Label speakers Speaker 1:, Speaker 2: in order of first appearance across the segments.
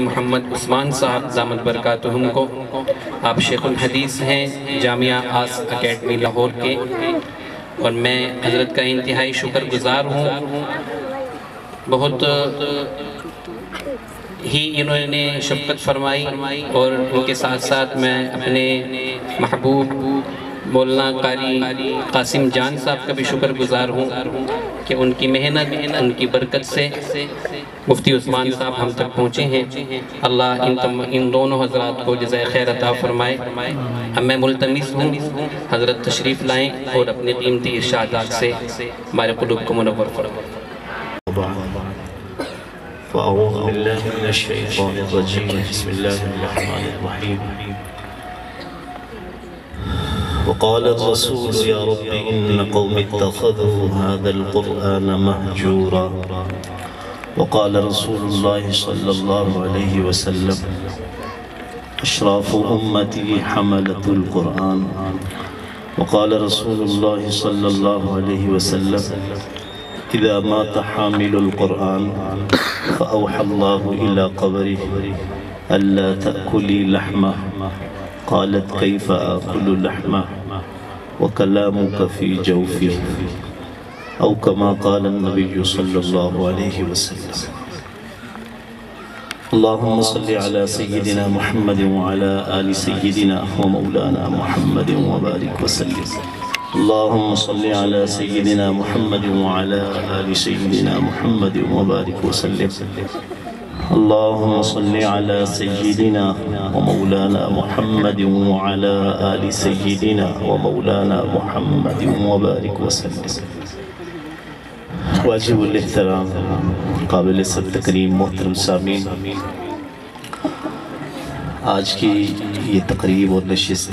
Speaker 1: مفتی محمد عثمان صاحب دامت برکاتہم کو، آپ شیخ الحدیث ہیں جامعہ آس اکیڈمی لاہور کے، اور میں حضرت کا انتہائی شکر گزار ہوں۔ بہت ہی انہوں نے شفقت فرمائی، اور ان کے ساتھ ساتھ میں اپنے محبوب مولانا قاری قاسم جان صاحب کا بھی شکر گزار ہوں کہ ان کی محنت، ان کی برکت سے مفتی عثمان صاحب ہم تک پہنچے ہیں۔ اللہ ان دونوں حضرات کو جزائے خیر عطا فرمائے۔ اب میں ملتمس ہوں حضرت تشریف لائیں اور اپنے قیمتی ارشادات سے ہمارے قلوب کو منور فرمائیں۔
Speaker 2: فأعوذ بالله من الشيطان الرجيم بسم الله الرحمن الرحيم وقال الرسول يا رب إن قوم اتخذوا هذا القرآن مهجورا وقال رسول الله صلى الله عليه وسلم أشراف أمتي حملة القرآن وقال رسول الله صلى الله عليه وسلم إذا مات حامل القرآن فأوحى الله إلى قبره ألا تأكلي لحمه قالت كيف آكل لحمه وكلامك في جوفي أو كما قال النبي صلى الله عليه وسلم۔ اللهم صل على سيدنا محمد وعلى آل سيدنا ومولانا محمد وبارك وسلم۔ اللهم صل على سيدنا محمد وعلى آل سيدنا محمد وبارك وسلم۔ اللهم صل على سيدنا ومولانا محمد وعلى آل سيدنا ومولانا محمد وبارك وسلم۔ واجب الاحترام قابل صد تکریم محترم سامعین، آج کی یہ تقریب اور نشست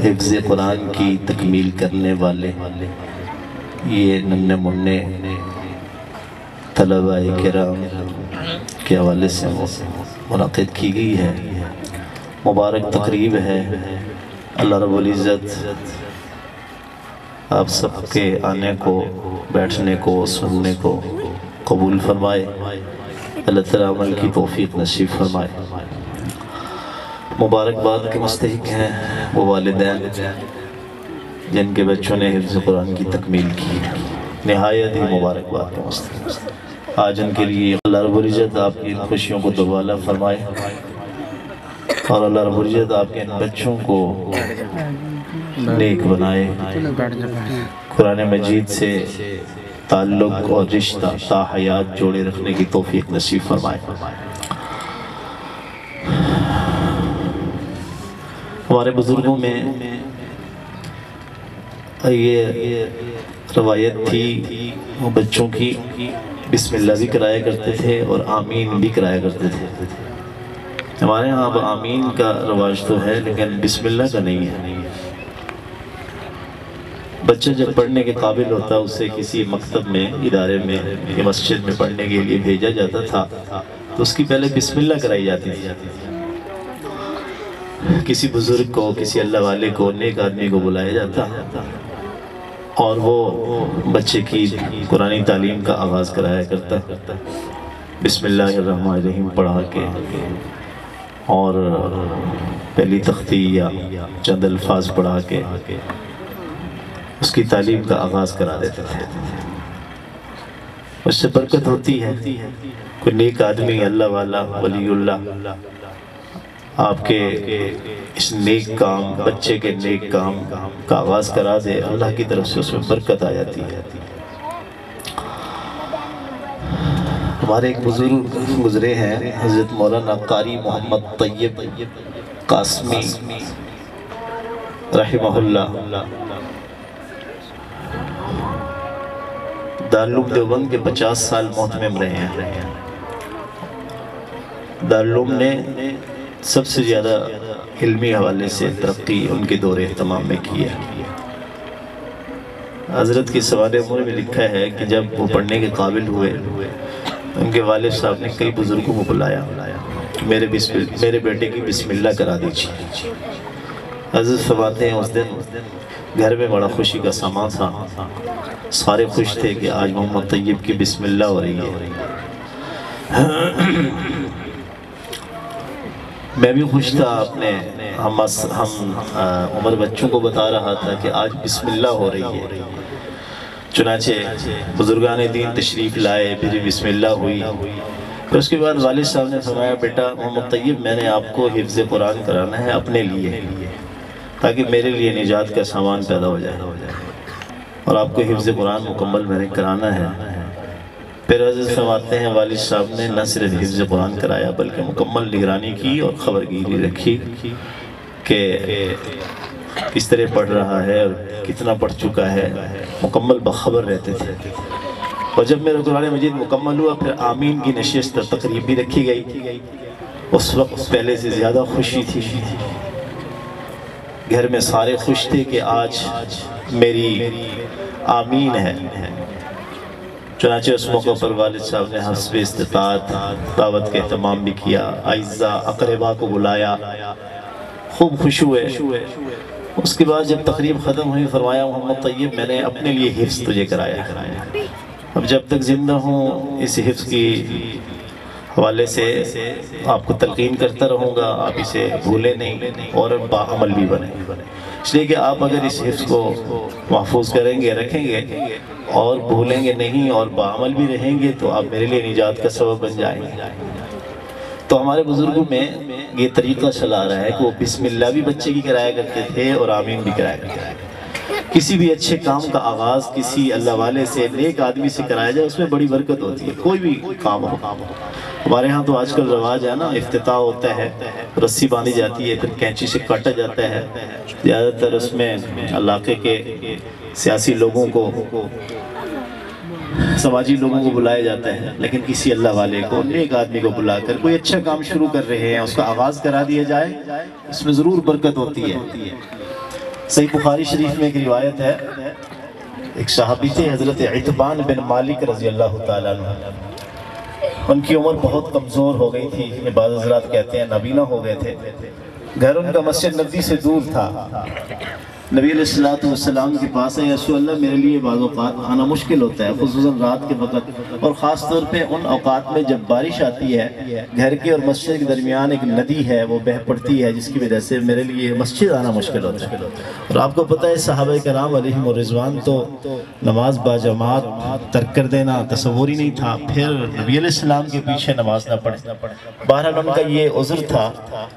Speaker 2: حفظ قرآن کی تکمیل کرنے والے یہ ننھے منھے طلباء کرام کے حوالے سے منعقد کی گئی ہے۔ مبارک تقریب ہے۔ اللہ رب العزت آپ سب کے آنے کو، بیٹھنے کو، سننے کو قبول فرمائے۔ اللہ تعالیٰ عمل کی توفیق نصیب فرمائے۔ مبارکباد کے مستحق ہیں وہ والدین جن کے بچوں نے حفظ قرآن کی تکمیل کی، نہایت ہی مبارکباد کے مستحق۔ آج ان کے لیے اللہ رب العزت آپ کی ان خوشیوں کو دوبالا فرمائے، اور اللہ رب العزت آپ کے ان بچوں کو نیک بنائے، قرآن مجید سے تعلق اور رشتہ تا حیات جوڑے رکھنے کی توفیق نصیب فرمائے۔ ہمارے بزرگوں میں یہ روایت تھی، وہ بچوں کی بسم اللہ بھی کرایا کرتے تھے اور آمین بھی کرایا کرتے تھے۔ ہمارے ہاں اب آمین کا رواج تو ہے لیکن بسم اللہ کا نہیں ہے۔ بچہ جب پڑھنے کے قابل ہوتا اسے کسی مکتب میں، ادارے میں یا مسجد میں پڑھنے کے لیے بھیجا جاتا تھا تو اس کی پہلے بسم اللہ کرائی جاتی تھی۔ کسی بزرگ کو، کسی اللہ والے کو، نیک آدمی کو بلایا جاتا اور وہ بچے کی قرآنی تعلیم کا آغاز کرایا کرتا، بسم اللہ الرحمن الرحیم پڑھا کے، اور پہلی تختی یا چند الفاظ پڑھا کے اس کی تعلیم کا آغاز کرا دیتے تھے۔ اس سے برکت ہوتی ہے، کوئی نیک آدمی، اللہ والا، ولی اللہ آپ کے اس نیک کام، بچے کے نیک کام کا آغاز کرا دے، اللہ کی طرف سے اس میں برکت آ جاتی ہے۔ ہمارے ایک بزرگ گزرے ہیں حضرت مولانا قاری محمد طیب قاسمی رحمہ اللہ، دارالعلوم دیوبند کے 50 سال محتمم رہے ہیں۔ دارالعلوم نے سب سے زیادہ علمی حوالے سے ترقی ان کے دور اہتمام میں کی ہے۔ حضرت کی سوانح عمر میں لکھا ہے کہ جب وہ پڑھنے کے قابل ہوئے ان کے والد صاحب نے کئی بزرگوں کو بلایا، میرے بیٹے کی بسم اللہ کرا دیجیے۔ حضرت فرماتے ہیں اس دن گھر میں بڑا خوشی کا سامان تھا، سارے خوش تھے کہ آج محمد طیب کی بسم اللہ ہو رہی ہے۔ میں بھی خوش تھا اپنے ہم عمر بچوں کو بتا رہا تھا کہ آج بسم اللہ ہو رہی ہے، چنانچہ بزرگان دین تشریف لائے، پھر بسم اللہ ہوئی۔ پھر اس کے بعد والد صاحب نے فرمایا بیٹا محمد طیب میں نے آپ کو حفظ قرآن کرانا ہے اپنے لیے، تاکہ میرے لیے نجات کا سامان پیدا ہو جائے، اور آپ کو حفظ قرآن مکمل میں نے کرانا ہے۔ پھر حضرت فرماتے ہیں والد صاحب نے نہ صرف حفظ قرآن کرایا بلکہ مکمل نگرانی کی اور خبرگیری رکھی کہ کس طرح پڑھ رہا ہے اور کتنا پڑھ چکا ہے، مکمل باخبر رہتے تھے۔ اور جب میرا قرآن مجید مکمل ہوا پھر آمین کی نشست تقریب بھی رکھی گئی۔ اس وقت پہلے سے زیادہ خوشی تھی، گھر میں سارے خوش تھے کہ آج میری آمین ہے۔ چنانچہ اس موقع پر والد صاحب نے حسب استطاعت دعوت کا اہتمام بھی کیا، اعزاء اقربا کو بلایا، خوب خوش ہوئے۔ اس کے بعد جب تقریب ختم ہوئی فرمایا محمد طیب میں نے اپنے لیے حفظ تجھے کرایا ہے، اب جب تک زندہ ہوں اس حفظ کی حوالے سے آپ کو تلقین کرتا رہوں گا، آپ اسے بھولیں نہیں اور باعمل بھی بنیں، اس لیے کہ آپ اگر اس حفظ کو محفوظ کریں گے، رکھیں گے اور بھولیں گے نہیں اور باعمل بھی رہیں گے تو آپ میرے لیے نجات کا سبب بن جائیں گے۔ تو ہمارے بزرگوں میں یہ طریقہ چلا رہا ہے کہ وہ بسم اللہ بھی بچے کی کرایا کرتے تھے اور آمین بھی کرایا کرتے تھے۔ کسی بھی اچھے کام کا آغاز کسی اللہ والے سے، نیک آدمی سے کرایا جائے، اس میں بڑی برکت ہوتی ہے، کوئی بھی کام ہو۔ ہمارے ہاں تو آج کل رواج ہے نا، افتتاح ہوتا ہے، رسی باندھی جاتی ہے، پھر کینچی سے کاٹا جاتا ہے، زیادہ تر اس میں علاقے کے سیاسی لوگوں کو، سماجی لوگوں کو بلایا جاتا ہے، لیکن کسی اللہ والے کو، نیک آدمی کو بلا کر کوئی اچھا کام شروع کر رہے ہیں اس کا آغاز کرا دیا جائے، اس میں ضرور برکت ہوتی ہے۔ صحیح بخاری شریف میں ایک روایت ہے، ایک صحابی تھے حضرت عتبان بن مالک رضی اللہ تعالیٰ عنہ، ان کی عمر بہت کمزور ہو گئی تھی، بعض حضرات کہتے ہیں نابینا ہو گئے تھے، گھر ان کا مسجد نبوی سے دور تھا۔ نبی علیہ السلام کے پاس ہے، یا رسول اللہ میرے لیے بعض اوقات آنا مشکل ہوتا ہے، خصوصاً رات کے وقت، اور خاص طور پہ ان اوقات میں جب بارش آتی ہے، گھر کے اور مسجد کے درمیان ایک ندی ہے وہ بہہ پڑتی ہے، جس کی وجہ سے میرے لیے مسجد آنا مشکل ہوتا ہے۔ اور آپ کو پتہ ہے صحابہ کرام علیہم الرضوان تو نماز باجماعت ترک کر دینا تصور ہی نہیں تھا، پھر نبی علیہ السلام کے پیچھے نماز نہ پڑھے۔ بہرحال ان کا یہ عذر تھا،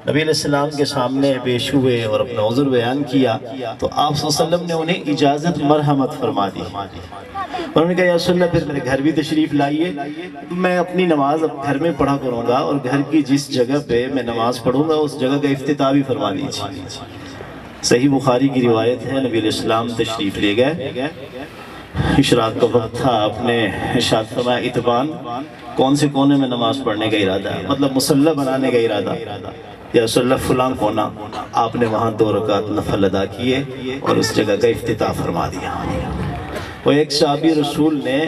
Speaker 2: نبی علیہ السلام کے سامنے پیش ہوئے اور اپنا عذر بیان کیا تو آپ صلی اللہ علیہ وسلم نے انہیں اجازت مرحمت فرما دی، انہوں نے کہا یا رسول اللہ پھر میرے گھر بھی تشریف لائیے، میں اپنی نماز اب گھر میں پڑھا کروں گا، اور گھر کی جس جگہ پہ میں نماز پڑھوں گا اس جگہ کا افتتاح بھی فرما دیجیے۔ صحیح بخاری کی روایت ہے، نبی علیہ السلام تشریف لے گئے، اشراق کا وقت تھا، آپ نے ارشاد فرمایا اتبان کون سے کونے میں نماز پڑھنے کا ارادہ ہے، مطلب مصلی بنانے کا ارادہ، یا رسول اللہ فلاں کونا، آپ نے وہاں 2 رکعت نفل ادا کیے اور اس جگہ کا افتتاح فرما دیا۔ وہ ایک صحابی رسول نے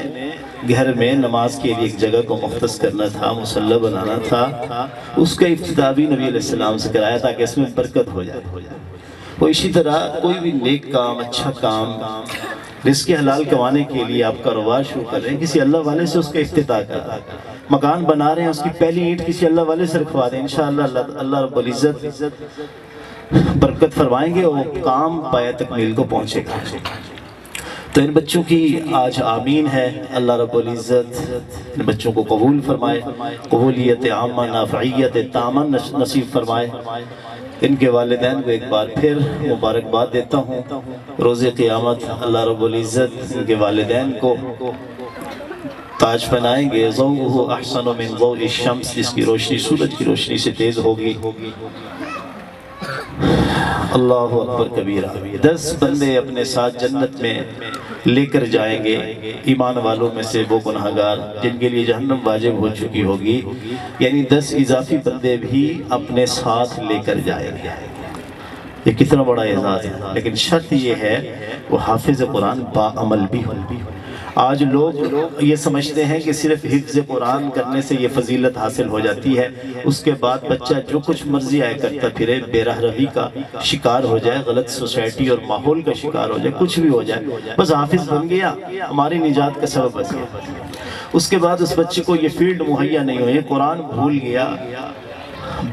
Speaker 2: گھر میں نماز کے لیے ایک جگہ کو مختص کرنا تھا، مصلی بنانا تھا، اس کا افتتاح بھی نبی علیہ السلام سے کرایا تاکہ اس میں برکت ہو جائے۔ وہ اسی طرح کوئی بھی نیک کام، اچھا کام، رزق حلال کمانے کے لیے آپ کاروبار شروع کر رہے ہیں، کسی اللہ والے سے اس کا افتتاح کریں، مکان بنا رہے ہیں اس کی پہلی اینٹ کسی اللہ والے سے رکھوا دیں، انشاءاللہ اللہ رب العزت برکت فرمائیں گے اور وہ کام پایہ تکمیل کو پہنچے گا۔ تو ان بچوں کی آج آمین ہے، اللہ رب العزت ان بچوں کو قبول فرمائے، قبولیت عامہ نافعیت تامہ نصیب فرمائے۔ ان کے والدین کو ایک بار پھر مبارکباد دیتا ہوں، روز قیامت اللہ رب العزت ان کے والدین کو تاج پہنائیں گے، ضوءہ احسن من ضوء الشمس، جس کی روشنی سورج کی روشنی سے تیز ہوگی۔ اللہ اکبر کبیرہ، 10 بندے اپنے ساتھ جنت میں لے کر جائیں گے، ایمان والوں میں سے وہ گناہگار جن کے لیے جہنم واجب ہو چکی ہوگی، یعنی 10 اضافی بندے بھی اپنے ساتھ لے کر جائیں گے۔ یہ کتنا بڑا اعزاز ہے، لیکن شرط یہ ہے وہ حافظ قرآن با عمل بھی ہو۔ آج لوگ یہ سمجھتے ہیں کہ صرف حفظ قرآن کرنے سے یہ فضیلت حاصل ہو جاتی ہے، اس کے بعد بچہ جو کچھ مرضی آئے کرتا پھرے، بے راہ روی کا شکار ہو جائے، غلط سوسائٹی اور ماحول کا شکار ہو جائے، کچھ بھی ہو جائے، بس حافظ بن گیا، ہماری نجات کا سبب بن گیا۔ اس کے بعد اس بچے کو یہ فیلڈ مہیا نہیں ہوئی، قرآن بھول گیا،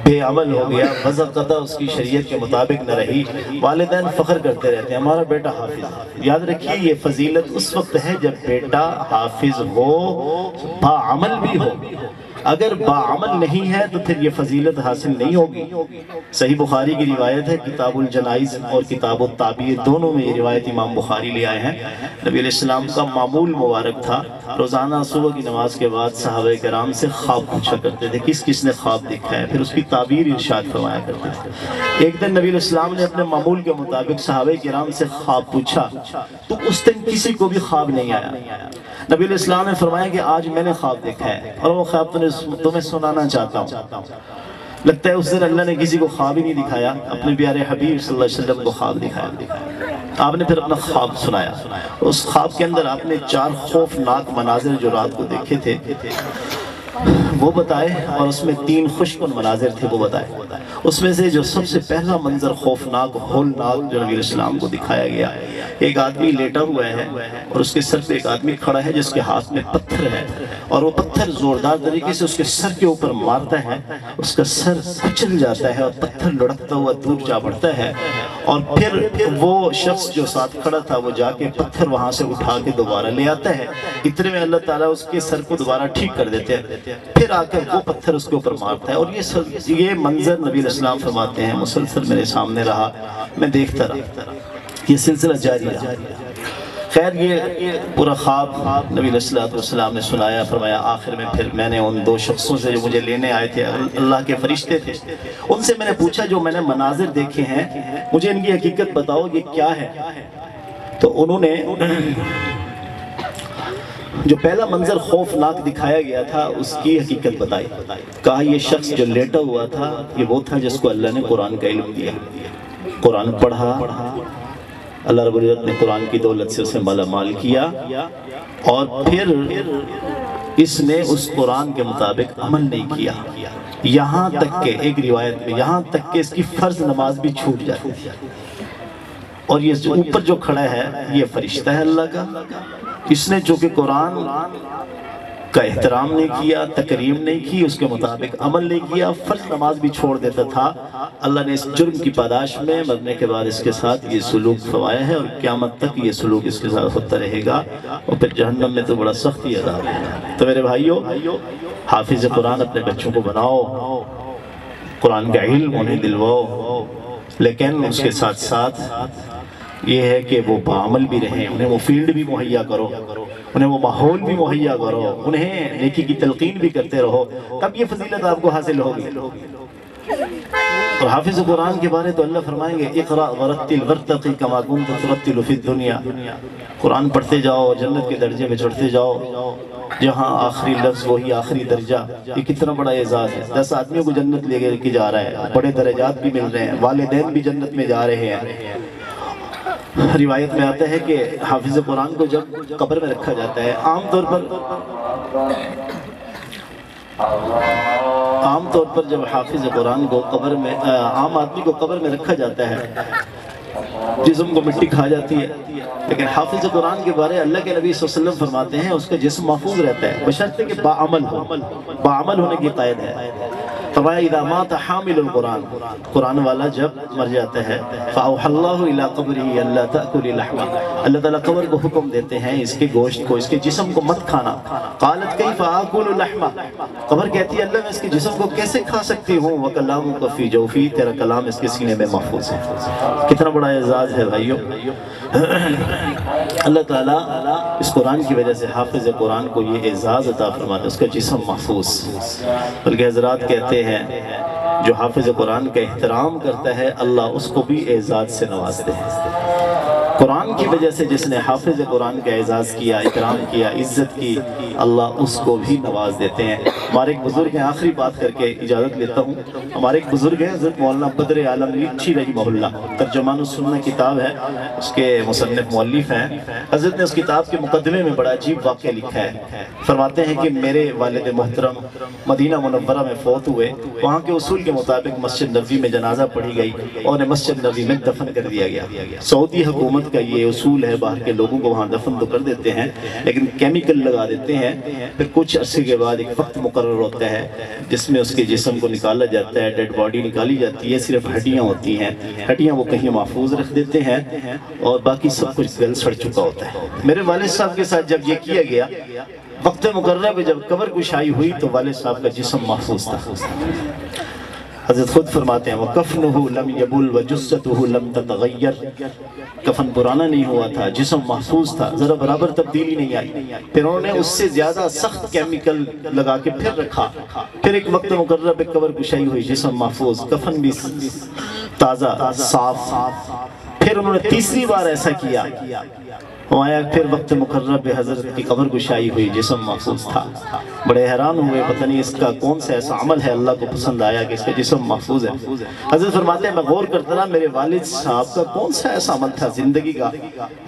Speaker 2: بے عمل ہو گیا، وضع قطع اس کی شریعت کے مطابق نہ رہی، والدین فخر کرتے رہتے ہیں ہمارا بیٹا حافظ ہے۔ یاد رکھیے یہ فضیلت اس وقت ہے جب بیٹا حافظ ہو، باعمل بھی ہو۔ اگر باعمل نہیں ہے تو پھر یہ فضیلت حاصل نہیں ہوگی۔ صحیح بخاری کی روایت ہے، کتاب الجنائز اور کتاب التعبیر دونوں میں یہ روایت امام بخاری لے آئے ہیں۔ نبی علیہ السلام کا معمول مبارک تھا، روزانہ صبح کی نماز کے بعد صحابہ کرام سے خواب پوچھا کرتے تھے، کس نے خواب دیکھا ہے، پھر اس کی تعبیر ارشاد فرمایا کرتے تھے۔ ایک دن نبی علیہ السلام نے اپنے معمول کے مطابق صحابہ کرام سے خواب پوچھا تو اس دن کسی کو بھی خواب نہیں آیا۔ نبی علیہ السلام نے فرمایا کہ آج میں نے خواب دیکھا ہے اور وہ خواب تمہیں سنانا چاہتا ہوں۔ لگتا ہے اس دن اللہ نے کسی کو خواب ہی نہیں دکھایا، اپنے پیارے حبیب صلی اللہ علیہ وسلم کو خواب دکھایا۔ آپ نے پھر اپنا خواب سنایا۔ اس خواب کے اندر آپ نے 4 خوفناک مناظر جو رات کو دیکھے تھے وہ بتائے، اور اس میں 3 خوشگوار مناظر تھے وہ بتائے۔ اس میں سے جو سب سے پہلا منظر خوفناک ہولناک جو نبی علیہ السلام کو دکھایا گیا، ایک آدمی لیٹا ہوا ہے اور اس کے سر پہ ایک آدمی کھڑا ہے جس کے ہاتھ میں پتھر ہے، اور وہ پتھر زوردار طریقے سے اس کے سر کے اوپر مارتا ہے، اس کا سر کچل جاتا ہے اور پتھر لڑکتا ہوا دور جا پڑتا ہے، اور پھر وہ شخص جو ساتھ کھڑا تھا وہ جا کے پتھر وہاں سے اٹھا کے دوبارہ لے آتا ہے۔ اتنے میں اللہ تعالیٰ اس کے سر کو دوبارہ ٹھیک کر دیتے ہیں، پھر آ کر وہ پتھر اس کے اوپر مارتا ہے، اور یہ منظر نبی علیہ السلام فرماتے ہیں مسلسل میرے سامنے رہا، میں دیکھتا رہا، یہ سلسلہ جاری رہا۔ خیر یہ پورا خواب نبی علیہ السلام نے سنایا، فرمایا آخر میں پھر میں نے ان 2 شخصوں سے جو مجھے لینے آئے تھے، اللہ کے فرشتے تھے، ان سے میں نے پوچھا جو میں نے مناظر دیکھے ہیں مجھے ان کی حقیقت بتاؤ یہ کیا ہے۔ تو انہوں نے جو پہلا منظر خوفناک دکھایا گیا تھا اس کی حقیقت بتائی، کہا یہ شخص جو لیٹا ہوا تھا یہ وہ تھا جس کو اللہ نے قرآن کا علم دیا، قرآن پڑھا، اللہ رب العزت نے قرآن کی دولت سے اسے مالا مال کیا، اور پھر اس نے اس قرآن کے مطابق عمل نہیں کیا، یہاں تک کہ ایک روایت میں یہاں تک کہ اس کی فرض نماز بھی چھوٹ جاتی ہے۔ اور یہ جو اوپر جو کھڑا ہے یہ فرشتہ ہے اللہ کا، اس نے جو کہ قرآن کا احترام نہیں کیا، تکریم نہیں کی، اس کے مطابق عمل نہیں کیا، فرض نماز بھی چھوڑ دیتا تھا، اللہ نے اس جرم کی پاداش میں مرنے کے بعد اس کے ساتھ یہ سلوک فرمایا ہے، اور قیامت تک یہ سلوک اس کے ساتھ ہوتا رہے گا، اور پھر جہنم میں تو بڑا سختی عذاب ہے۔ تو میرے بھائیو، حافظ قرآن اپنے بچوں کو بناؤ، قرآن کا علم انہیں دلواؤ، لیکن اس کے ساتھ ساتھ یہ ہے کہ وہ بعمل بھی رہیں، انہیں وہ فیلڈ بھی مہیا کرو، انہیں وہ ماحول بھی مہیا کرو، انہیں نیکی کی تلقین بھی کرتے رہو، تب یہ فضیلت آپ کو حاصل ہوگی۔ اور حافظ قرآن کے بارے تو اللہ فرمائیں گے اقرأ ورتل ورتقی کما کنت ترتل فی الدنیا، قرآن پڑھتے جاؤ، جنت کے درجے میں چڑھتے جاؤ، جہاں آخری لفظ وہی آخری درجہ۔ یہ کتنا بڑا اعزاز ہے، 10 آدمیوں کو جنت لے کے جا رہا ہے، بڑے درجات بھی مل رہے ہیں، والدین بھی جنت میں جا رہے ہیں۔ روایت میں آتا ہے کہ حافظ قرآن کو جب قبر میں رکھا جاتا ہے، عام طور پر جب حافظ قرآن کو قبر میں عام آدمی کو قبر میں رکھا جاتا ہے جسم کو مٹی کھا جاتی ہے، لیکن حافظ قرآن کے بارے اللہ کے نبی صلی اللہ علیہ وسلم فرماتے ہیں اس کا جسم محفوظ رہتا ہے بشرطے کہ باعمل ہو، باعمل ہونے کی قید ہے۔ فرمایا اذا مات حامل القرآن، قرآن والا جب مر جاتا ہے فاوحى اللہ الی قبرہ الا تأکل لحمہ، اللہ تعالیٰ قبر کو حکم دیتے ہیں اس کے گوشت کو، اس کے جسم کو مت کھانا۔ قالت کیف آکل لحمہ، قبر کہتی ہے اللہ میں اس کے جسم کو کیسے کھا سکتی ہوں، وکلامک فی جوفی، تیرا کلام اس کے سینے میں محفوظ ہے۔ کتنا بڑا اعزاز ہے بھائیو۔ اللہ تعالیٰ اس قرآن کی وجہ سے حافظ قرآن کو یہ اعزاز عطا فرماتا ہے، اس کا جسم محفوظ۔ بلکہ حضرات کہتے ہیں جو حافظ قرآن کا احترام کرتا ہے اللہ اس کو بھی اعزاز سے نوازتے ہیں۔ قرآن کی وجہ سے جس نے حافظ قرآن کا اعزاز کیا، اکرام کیا، عزت کی، اللہ اس کو بھی نواز دیتے ہیں۔ ہمارے ایک بزرگ ہیں، آخری بات کر کے اجازت لیتا ہوں، ہمارے ایک بزرگ ہیں حضرت مولانا بدر عالم لیچھی رحمہ اللہ، ترجمان السنہ کتاب ہے، اس کے مصنف مؤلف ہیں۔ حضرت نے اس کتاب کے مقدمے میں بڑا عجیب واقعہ لکھا ہے، فرماتے ہیں کہ میرے والد محترم مدینہ منورہ میں فوت ہوئے، وہاں کے اصول کے مطابق مسجد نبوی میں جنازہ پڑھی گئی اور انہیں مسجد نبوی میں دفن کر دیا گیا۔ سعودی حکومت حکومت کا یہ اصول ہے، باہر کے لوگوں کو وہاں دفن تو کر دیتے ہیں لیکن کیمیکل لگا دیتے ہیں، پھر کچھ عرصے کے بعد ایک وقت مقرر ہوتا ہے جس میں اس کے جسم کو نکالا جاتا ہے، ڈیڈ باڈی نکالی جاتی ہے، صرف ہڈیاں ہوتی ہیں، ہڈیاں وہ کہیں محفوظ رکھ دیتے ہیں اور باقی سب کچھ گل سڑ چکا ہوتا ہے۔ میرے والد صاحب کے ساتھ جب یہ کیا گیا، وقت مقررہ پہ جب قبر گشائی ہوئی تو والد صاحب کا جسم محفوظ تھا۔ حضرت خود فرماتے ہیں وَكَفْنُهُ لَمْ يَبُلْ وَجُسَّتُهُ لَمْ تَتَغَيَّرْ، کفن پرانا نہیں ہوا تھا، جسم محفوظ تھا، ذرا برابر تبدیلی نہیں آئی۔ پھر انہوں نے اس سے زیادہ سخت کیمیکل لگا کے پھر رکھا، پھر ایک وقت مقررہ پہ قبر گشائی ہوئی، جسم محفوظ، کفن بھی تازہ صاف۔ پھر انہوں نے تیسری بار ایسا کیا، آیا پھر وقت مقررہ پہ حضرت کی قبر گشائی ہوئی، جسم محفوظ تھا۔ بڑے حیران ہوئے، پتہ نہیں اس کا کون سا ایسا عمل ہے اللہ کو پسند آیا کہ اس کا جسم محفوظ ہے۔ حضرت فرماتے ہیں میں غور کرتا رہا میرے والد صاحب کا کون سا ایسا عمل تھا زندگی کا،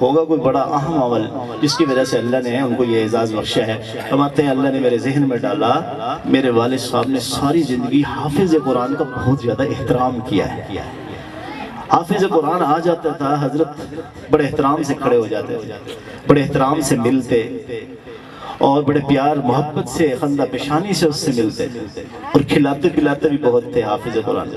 Speaker 2: ہوگا کوئی بڑا اہم عمل جس کی وجہ سے اللہ نے ان کو یہ اعزاز بخشا ہے۔ فرماتے ہیں اللہ نے میرے ذہن میں ڈالا، میرے والد صاحب نے ساری زندگی حافظ قرآن کا بہت زیادہ احترام کیا ہے۔ حافظ قرآن آ جاتا تھا، حضرت بڑے احترام سے کھڑے ہو جاتے تھے، بڑے احترام سے ملتے اور بڑے پیار محبت سے خندہ پیشانی سے اس سے ملتے اور کھلاتے پلاتے بھی بہت تھے حافظ قرآن۔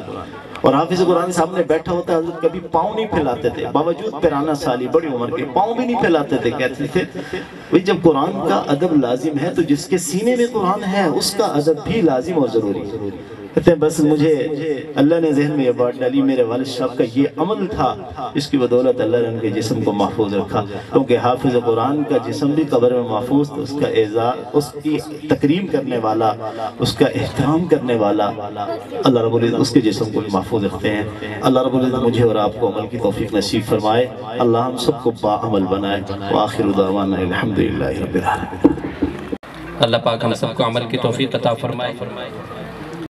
Speaker 2: اور حافظ قرآن سامنے بیٹھا ہوتا حضرت کبھی پاؤں نہیں پھیلاتے تھے، باوجود پیرانہ سالی بڑی عمر کے پاؤں بھی نہیں پھیلاتے تھے، کہتے تھے جب قرآن کا ادب لازم ہے تو جس کے سینے میں قرآن ہے اس کا ادب بھی لازم اور ضروری ہے۔ کہتے ہیں بس مجھے اللہ نے ذہن میں یہ بات ڈالی، میرے والد صاحب کا یہ عمل تھا، اس کی بدولت اللہ نے ان کے جسم کو محفوظ رکھا، کیونکہ حافظ قرآن کا جسم بھی قبر میں محفوظ، اس کا اعزاز، اس کی تکریم کرنے والا، اس کا احترام کرنے والا اللہ رب العزت اس کے جسم کو محفوظ رکھتے ہیں۔ اللہ رب العزت مجھے اور آپ کو عمل کی توفیق نصیب فرمائے، اللہ ہم سب کو با عمل بنائے۔ وآخر دعوانا الحمدللہ رب العالمین۔
Speaker 1: اللہ پاک ہم سب کو عمل کی توفیق عطا فرمائے۔